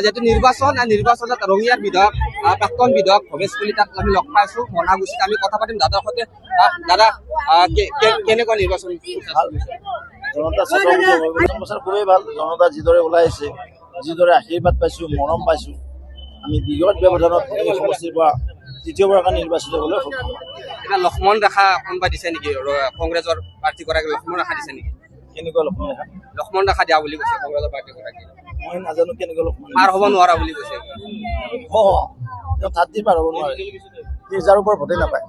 যেহেতু নিৰ্বাচনত ৰঙিয়াৰ বিধায়ক প্ৰাক্তন বিধায়ক ভৱেশ কলিতাক আমি লগ পাইছো মনাগুচিত আমি কথা পাতিম দাদাৰ সৈতে দাদা কেনেকুৱা নিৰ্বাচন জনতা বছৰ খুবেই ভাল জনতা যিদৰে ওলাই আহিছে যিদৰে আশীৰ্বাদ পাইছো মৰম পাইছো আমি বিগত ব্যৱধানত সমষ্টিৰ পৰা তৃতীয়বাৰৰ কাৰণে নিৰ্বাচিত হ'বলৈ সক্ষম এতিয়া লক্ষ্মণ ৰেখা কোনোবা দিছে নেকি কংগ্ৰেছৰ প্ৰাৰ্থীগৰাকী লক্ষ্মণ ৰেখা দিছে নেকি কেনেকুৱা লক্ষ্মণ ৰেখা দিয়া বুলি কৈছে কংগ্ৰেছৰ প্ৰাৰ্থীগৰাকী মই নাজানো কেনেকুৱা পাৰ হ'ব নোৱাৰা বুলি কৈছে থাৰ্টি পাৰ হ'ব নোৱাৰে 30,000 ওপৰত ভোটেই নাপায়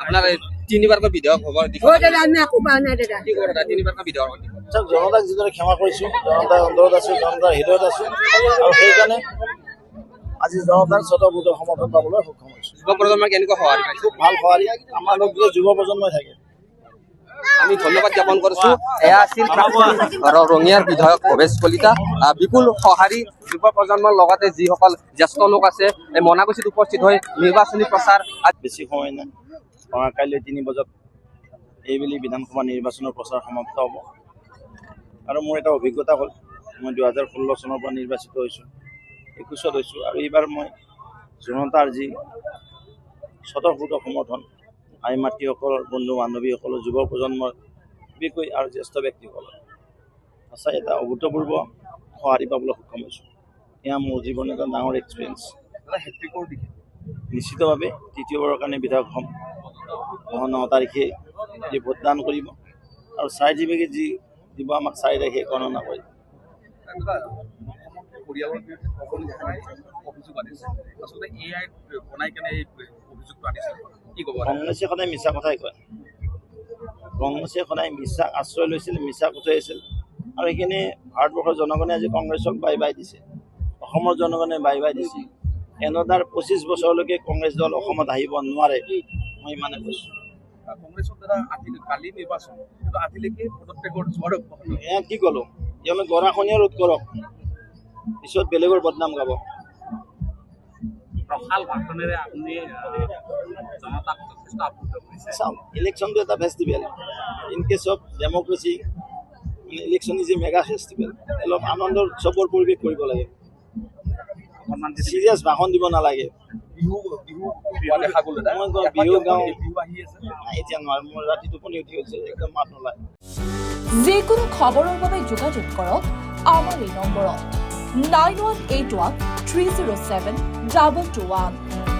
আপোনাৰ তিনিবাৰকৈ বিধায়ক হ'ব তিনিবাৰকৈ বিধায়ক চাওক জনতাক যিদৰে ক্ষমা কৰিছো জনতাৰ অন্তৰত আছো জনতাৰ হৃদয়ত আছো আৰু সেইকাৰণে আজি জনতাৰ স্বতঃস্ফূৰ্ত সমৰ্থন পাবলৈ সক্ষম হৈছো যুৱ প্ৰজন্মক কেনেকুৱা সঁহাৰি পাইছে খুব ভাল সঁহাৰি আমাৰ লগত যুৱ প্ৰজন্মই থাকে আমি ধন্যবাদ জ্ঞাপন কৰিছো এয়া আছিল ৰঙিয়াৰ বিধায়ক ভৱেশ কলিতা বিপুল সঁহাৰি যুৱ প্ৰজন্মৰ লগতে যিসকল জ্যেষ্ঠ লোক আছে এই মনাগুচিত উপস্থিত হৈ নিৰ্বাচনী প্ৰচাৰ বেছি সময় নাই কাইলৈ 3 বজাত এইবেলি বিধানসভা নিৰ্বাচনৰ প্ৰচাৰ সমাপ্ত হ'ব আৰু মোৰ এটা অভিজ্ঞতা হ'ল মই 2016 চনৰ পৰা নিৰ্বাচিত হৈছোঁ 21ত হৈছোঁ আৰু এইবাৰ মই জনতাৰ যি স্বতঃস্ফূৰ্ত সমৰ্থন আই মাতৃসকলৰ বন্ধু বান্ধৱীসকলৰ যুৱ প্ৰজন্মৰ বিশেষকৈ আৰু জ্যেষ্ঠ ব্যক্তিসকলৰ সঁচাই এটা অভূতপূৰ্ব সঁহাৰি পাবলৈ সক্ষম হৈছোঁ এয়া মোৰ জীৱনৰ এটা ডাঙৰ এক্সপিৰিয়েঞ্চ নিশ্চিতভাৱে তৃতীয়বাৰৰ কাৰণে বিধায়ক হ'ম 9 তাৰিখে যি ভোটদান কৰিব আৰু চাৰ্টিফিকেট যি দিব আমাক 4 তাৰিখে গণনা কৰিব কংগ্ৰেছে সদায় মিছা কথাই কয় কংগ্ৰেছে সদায় মিছা আশ্ৰয় লৈছিল মিছা কটাইছিল আৰু সেইখিনি ভাৰতবৰ্ষৰ জনগণে আজি কংগ্ৰেছক বাই বাই দিছে অসমৰ জনগণে বাই বাই দিছে এনেদৰে 25 বছৰলৈকে কংগ্ৰেছ দল অসমত আহিব নোৱাৰে মই ইমানে কৈছোঁ কংগ্ৰেছৰ দ্বাৰা কালি নিৰ্বাচন কিন্তু আজিলৈকে পদত্যাগৰ জোৱাৰ এয়া কি ক'লো তেওঁলোকে গৰাখনীয়া ৰোধ কৰক পিছত বেলেগৰ বদনাম গাব ৰসাল ভাষণেৰে আপুনি জনতাক যথেষ্ট আপ্লুত কৰিছে চাওক ইলেকশ্যনটো এটা festival in case of democracy election is a mega festival অলপ আনন্দৰ উৎসৱৰ পৰিৱেশ কৰিব লাগে চিৰিয়াছ ভাষণ দিব নালাগে বিহু গাওঁ এতিয়া নহয় মোৰ ৰাতি টোপনি উঠি গৈছে একদম মাত নোলায় যিকোনো খবৰৰ বাবে যোগাযোগ কৰক আমাৰ এই নম্বৰত 9181 307 2221